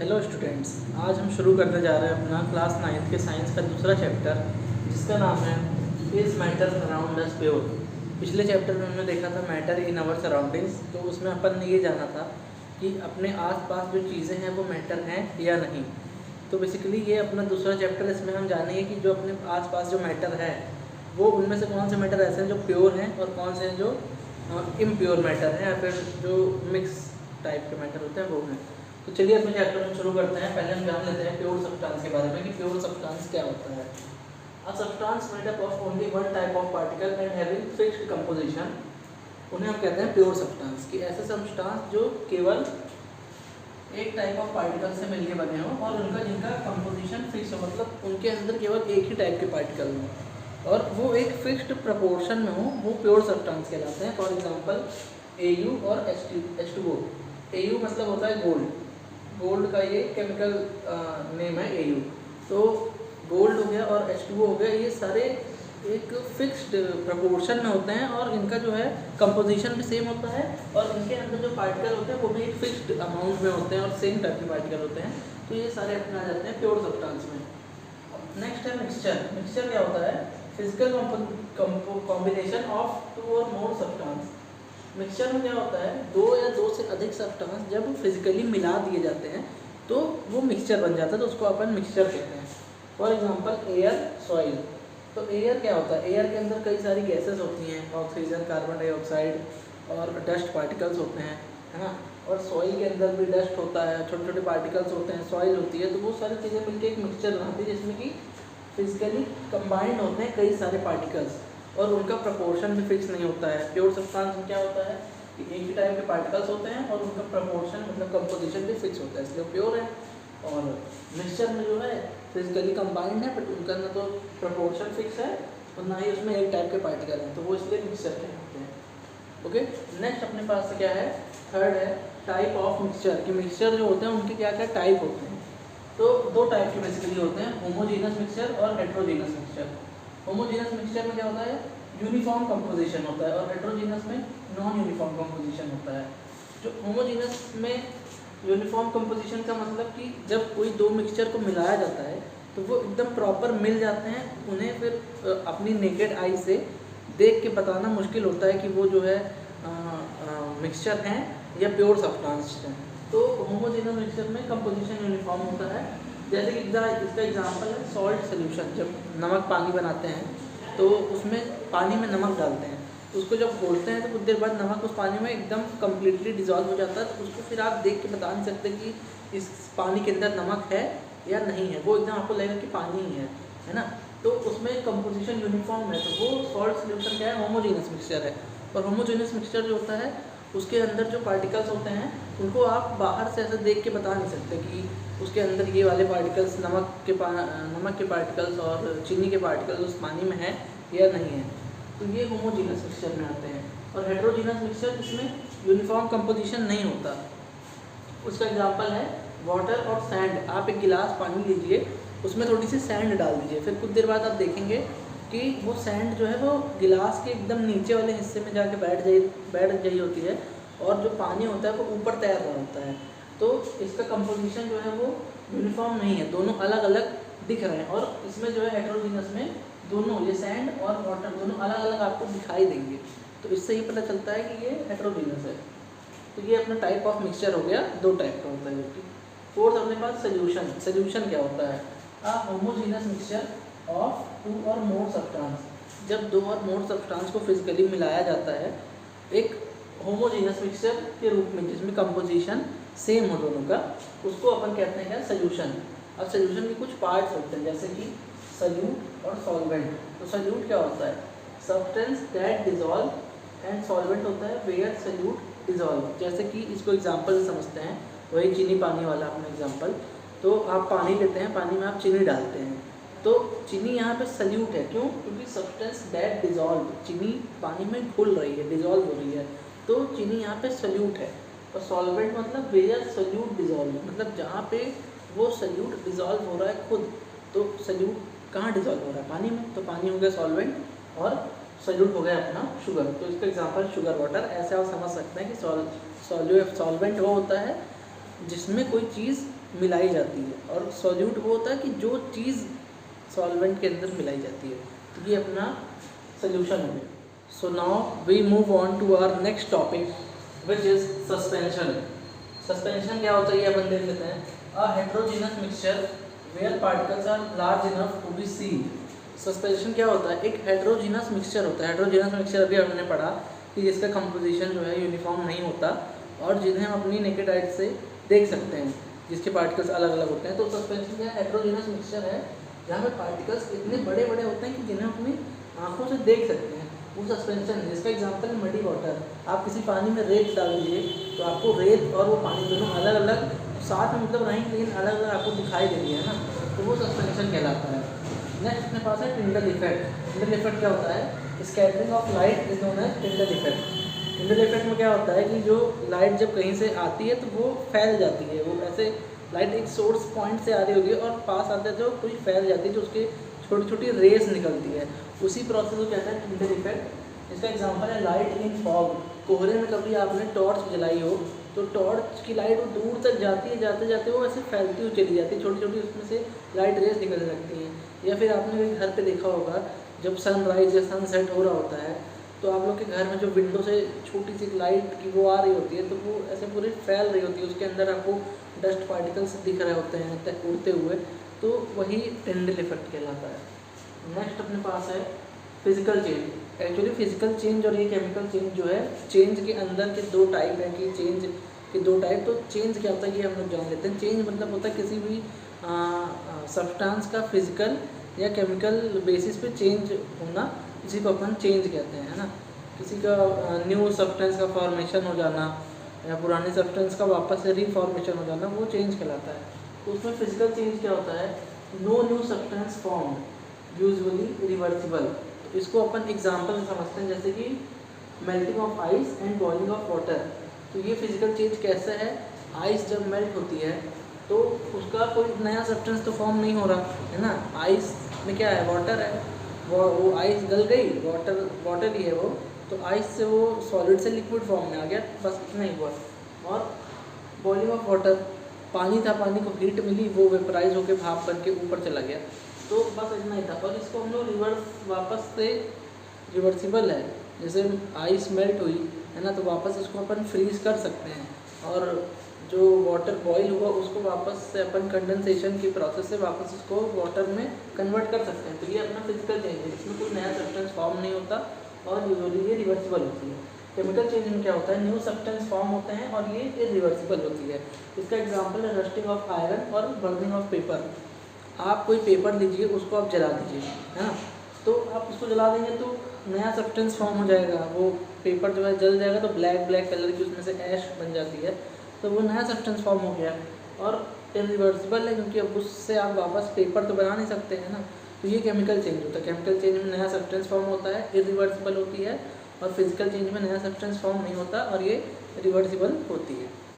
Hello students, आज हम शुरू करने जा रहे हैं अपना क्लास 9th के साइंस का दूसरा चैप्टर, जिसका नाम है is matter around us pure. पिछले चैप्टर में हमने देखा था मैटर इन आवर सराउंडिंग्स। तो उसमें अपन ने ये जाना था कि अपने आसपास जो चीज़ें हैं वो मैटर हैं या नहीं। तो बेसिकली ये अपना दूसरा चैप्टर, इसमें हम जानेंगे कि जो अपने आसपास जो मैटर है वो उनमें से कौन से मैटर ऐसे हैं जो प्योर हैं और कौन से हैं जो इम्प्योर मैटर हैं या फिर जो मिक्स टाइप के मैटर होते हैं वो हैं। तो चलिए अपने चैप्टर में शुरू करते हैं। पहले हम जान लेते हैं प्योर सब्सटेंस के बारे में कि प्योर सब्सटेंस क्या होता है। A substance made up of only one type of particle and having fixed composition, उन्हें हम कहते हैं प्योर सब्सटेंस। कि ऐसे सब्सटेंस जो केवल एक टाइप ऑफ पार्टिकल से मिलके बने हो और उनका जिनका कंपोजिशन फिक्स हो, मतलब उनके अंदर केवल एक ही टाइप के पार्टिकल हो और वो एक फिक्स्ड प्रपोर्शन में हो, वो प्योर सब्सटेंस कहलाते हैं। फॉर एग्जांपल Au और H2O। Au मतलब होता है गोल्ड, गोल्ड का ये केमिकल नेम है Au। तो गोल्ड हो गया और H2O हो गया, ये सारे एक फिक्स्ड प्रपोर्शन में होते हैं और इनका जो है कंपोजिशन भी सेम होता है और इनके अंदर जो पार्टिकल होते हैं वो भी एक फिक्स्ड अमाउंट में होते हैं और सेम टाइप के पार्टिकल होते हैं। तो ये सारे अपने आ जाते हैं प्योर सब्सटेंस में। नेक्स्ट है मिक्सचर। मिक्सचर क्या होता है? फिजिकल कॉम्बिनेशन ऑफ टू और मोर सब्सटेंस। मिक्सचर में क्या होता है? दो या दो से अधिक सब्सटेंस जब फिजिकली मिला दिए जाते हैं तो वो मिक्सचर बन जाता है, तो उसको अपन मिक्सचर कहते हैं। For example air, soil. तो एयर क्या होता है? एयर के अंदर कई सारी गैसेस होती हैं, ऑक्सीजन, कार्बन डाइऑक्साइड और डस्ट पार्टिकल्स होते हैं, है ना। और सॉइल के अंदर भी डस्ट होता है, छोटे छोटे पार्टिकल्स होते हैं, सॉइल होती है। तो वो सारी चीज़ें मिलकर एक मिक्सचर बनाती है जिसमें कि फिजिकली कंबाइंड होते हैं कई सारे पार्टिकल्स और उनका प्रपोर्शन भी फिक्स नहीं होता है। प्योर सब्सटेंस में क्या होता है कि एक ही टाइप के पार्टिकल्स होते हैं और उनका प्रपोर्शन मतलब कंपोजिशन भी फिक्स होता है, इसलिए प्योर है। और मिक्सचर में जो है फिजिकली कंबाइंड है बट उनका ना तो प्रपोर्शन फिक्स है और ना ही उसमें एक टाइप के पार्टिकल हैं, तो वो इसलिए मिक्सचर कहते हैं। ओके, नेक्स्ट अपने पास से क्या है? थर्ड है टाइप ऑफ मिक्सचर। कि मिक्सचर जो होते हैं उनके क्या क्या टाइप होते हैं। तो दो टाइप के बेसिकली होते हैं, होमोजीनस मिक्सचर और हेट्रोजीनस मिक्सचर। होमोजीनस मिक्सचर में क्या होता है? यूनिफॉर्म कंपोजिशन होता है और हेट्रोजीनस में नॉन यूनिफॉर्म कंपोजिशन होता है। जो होमोजीनस में यूनिफॉर्म कंपोजिशन का मतलब कि जब कोई दो मिक्सचर को मिलाया जाता है तो वो एकदम प्रॉपर मिल जाते हैं, उन्हें फिर अपनी नेकेड आई से देख के बताना मुश्किल होता है कि वो जो है मिक्सचर हैं या प्योर सब्सटेंस हैं। तो होमोजीनस मिक्सचर में कंपोजिशन यूनिफॉर्म होता है। जैसे कि इसका एग्जांपल है सॉल्ट सोल्यूशन। जब नमक पानी बनाते हैं तो उसमें पानी में नमक डालते हैं, तो उसको जब खोलते हैं तो कुछ देर बाद नमक उस पानी में एकदम कम्प्लीटली डिजॉल्व हो जाता है। तो उसको फिर आप देख के बता नहीं सकते कि इस पानी के अंदर नमक है या नहीं है, वो एकदम आपको लगेगा कि पानी ही है ना। तो उसमें कंपोजिशन यूनिफॉर्म है, तो वो सॉल्ट सोल्यूशन क्या है? होमोजीनस मिक्सचर है। और होमोजीनस मिक्सचर जो होता है उसके अंदर जो पार्टिकल्स होते हैं उनको आप बाहर से ऐसे देख के बता नहीं सकते कि उसके अंदर ये वाले पार्टिकल्स नमक के पार्टिकल्स और चीनी के पार्टिकल्स उस पानी में है या नहीं है। तो ये होमोजीनस मिक्सचर में आते हैं। और हेट्रोजीनस मिक्सचर जिसमें यूनिफॉर्म कंपोजिशन नहीं होता, उसका एग्जांपल है वाटर और सैंड। आप एक गिलास पानी लीजिए, उसमें थोड़ी सी सैंड डाल दीजिए, फिर कुछ देर बाद आप देखेंगे कि वो सैंड जो है वो गिलास के एकदम नीचे वाले हिस्से में जाके बैठ गई होती है और जो पानी होता है वो ऊपर तैर रहा होता है। तो इसका कंपोजिशन जो है वो यूनिफॉर्म नहीं है, दोनों अलग अलग दिख रहे हैं। और इसमें जो है हेट्रोजीनस में दोनों ये सैंड और वाटर दोनों अलग अलग आपको दिखाई देंगे, तो इससे ही पता चलता है कि ये हेट्रोजीनस है। तो ये अपना टाइप ऑफ मिक्सचर हो गया, दो टाइप का होता है जो कि। फोर्थ अपने पास सोल्यूशन। सोल्यूशन क्या होता है? अ होमोजीनस मिक्सचर ऑफ टू और मोर सब्सटेंस। जब दो और मोर सब्सटेंस को फिजिकली मिलाया जाता है एक होमोजीनस मिक्सचर के रूप में जिसमें कंपोजिशन सेम हो दोनों का, उसको अपन कहते हैं क्या? सोल्यूशन। अब सोल्यूशन के कुछ पार्ट्स होते हैं जैसे कि सल्यूट और सॉल्वेंट। तो सल्यूट क्या होता है? Substance that dissolve and solvent होता है वेयर सल्यूट डिजॉल्व। जैसे कि इसको एग्जांपल से समझते हैं, वही चीनी पानी वाला अपना एग्जांपल। तो आप पानी लेते हैं, पानी में आप चीनी डालते हैं, तो चीनी यहाँ पे सल्यूट है। क्यों? क्योंकि सब्सटेंस दैट डिजॉल्व, चीनी पानी में घुल रही है, डिजॉल्व हो रही है, तो चीनी यहाँ पे सल्यूट है। और सॉल्वेंट मतलब वेयर सल्यूट डिजॉल्व, मतलब जहाँ पे वो सल्यूट डिजॉल्व हो रहा है खुद। तो सल्यूट कहाँ डिजॉल्व हो रहा है? पानी में, तो पानी हो गया सॉल्वेंट और सल्यूट हो गया अपना शुगर। तो इसका एग्जांपल शुगर वाटर। ऐसे आप समझ सकते हैं कि सॉल्वेंट वो होता है जिसमें कोई चीज़ मिलाई जाती है, और सॉल्यूट वो होता है कि जो चीज़ सॉल्वेंट के अंदर मिलाई जाती है। तो ये अपना सोल्यूशन हो गया। So now we move on to our next topic which is suspension. Suspension क्या होता है ये अपन देख लेते हैं। A heterogeneous mixture where particles are large enough to be seen. Suspension क्या होता है? एक हेट्रोजीनस मिक्सचर होता है। हेट्रोजीनस मिक्सचर अभी हमने पढ़ा कि जिसका कंपोजिशन जो है यूनिफॉर्म नहीं होता और जिन्हें हम अपनी नेकेड आइज से देख सकते हैं, जिसके पार्टिकल्स अलग अलग होते हैं। तो सस्पेंशन क्या हेट्रोजीनस मिक्सचर है जहाँ पे पार्टिकल्स इतने बड़े बड़े होते हैं कि जिन्हें अपनी आँखों से देख सकते हैं, वो सस्पेंशन है। जिसका एग्जांपल है मडी वाटर। आप किसी पानी में रेत डाल दीजिए तो आपको रेत और वो पानी दोनों अलग अलग साथ में मतलब रहेंगे लेकिन अलग अलग आपको दिखाई देंगे, है ना, तो वो सस्पेंशन कहलाता है। नेक्स्ट अपने पास है टिंडल इफेक्ट। टिंडल इफेक्ट क्या होता है? Scattering of light is known as Tyndall effect. Tyndall effect में क्या होता है कि जो लाइट जब कहीं से आती है तो वो फैल जाती है। वो ऐसे लाइट एक सोर्स पॉइंट से आ रही होगी और पास आते तो कोई फैल जाती है, जो उसकी छोटी छोटी रेस निकलती है, उसी प्रोसेस को कहते हैं टिंडल इफेक्ट। इसका एग्जांपल है लाइट इन फॉग। कोहरे में कभी आपने टॉर्च जलाई हो तो टॉर्च की लाइट वो दूर तक जाती है, जाते जाते वो ऐसे फैलती हुई चली जाती है, छोटी छोटी उसमें से लाइट रेस निकलने लगती हैं। या फिर आपने कहीं घर पे देखा होगा जब सनराइज या सनसेट हो रहा होता है तो आप लोग के घर में जो विंडो से छोटी सी लाइट की वो आ रही होती है तो वो ऐसे पूरी फैल रही होती है, उसके अंदर आपको डस्ट पार्टिकल्स दिख रहे होते हैं उड़ते हुए, तो वही टिंडल इफेक्ट कहलाता है। नेक्स्ट अपने पास है physical change. Actually physical change और ये केमिकल चेंज जो है, चेंज के अंदर के दो टाइप हैं कि चेंज के दो टाइप। तो चेंज क्या होता है ये हम लोग जान लेते हैं। चेंज मतलब होता है किसी भी सब्सटेंस का फिजिकल या केमिकल बेसिस पे चेंज होना, इसी को अपन चेंज कहते हैं, है ना। किसी का न्यू सब्सटेंस का फॉर्मेशन हो जाना या पुराने सब्सटेंस का वापस से रीफॉर्मेशन हो जाना, वो चेंज कहलाता है। तो उसमें फिजिकल चेंज क्या होता है? No new substance form, usually reversible. तो इसको अपन एग्जांपल से समझते हैं, जैसे कि melting of ice and boiling of water. तो ये फिजिकल चेंज कैसे है? आइस जब मेल्ट होती है तो उसका कोई नया सब्सटेंस तो फॉर्म नहीं हो रहा है ना। आइस में क्या है? वाटर है, वो आइस गल गई, वाटर ही है वो, तो आइस से वो सॉलिड से लिक्विड फॉर्म में आ गया, बस इतना ही हुआ। और बॉइलिंग ऑफ वाटर, पानी था, पानी को हीट मिली, वो वेपराइज होकर भाप बन के ऊपर चला गया, तो बस इतना ही था। और इसको हम लोग रिवर्स वापस से रिवर्सिबल है, जैसे आइस मेल्ट हुई है ना, तो वापस इसको अपन फ्रीज कर सकते हैं और जो वाटर बॉईल हुआ उसको वापस से अपन कंडेंसेशन की प्रोसेस से वापस इसको वाटर में कन्वर्ट कर सकते हैं। तो ये अपना फिजिकल चेंज है, इसमें कोई नया सब्सटेंस फॉर्म नहीं होता और यूजुअली ये रिवर्सिबल होती है। केमिकल चेंज में क्या होता है? न्यू सब्सटेंस फॉर्म होते हैं और ये इरिवर्सिबल होती है। इसका एग्जांपल है रस्टिंग ऑफ आयरन और बर्निंग ऑफ पेपर। आप कोई पेपर लीजिए, उसको आप जला दीजिए, है ना, तो आप उसको जला देंगे तो नया सब्सटेंस फॉर्म हो जाएगा, वो पेपर जो है जल जाएगा तो ब्लैक ब्लैक कलर की उसमें से ऐश बन जाती है, तो वो नया सब्सटेंस फॉर्म हो गया और इरिवर्सिबल है, क्योंकि अब उससे आप वापस पेपर तो बना नहीं सकते हैं ना। तो ये केमिकल चेंज होता है। केमिकल चेंज में नया सब्सटेंस फॉर्म होता है, इरिवर्सिबल होती है, और फिजिकल चेंज में नया सब्सटेंस फॉर्म नहीं होता और ये रिवर्सिबल होती है।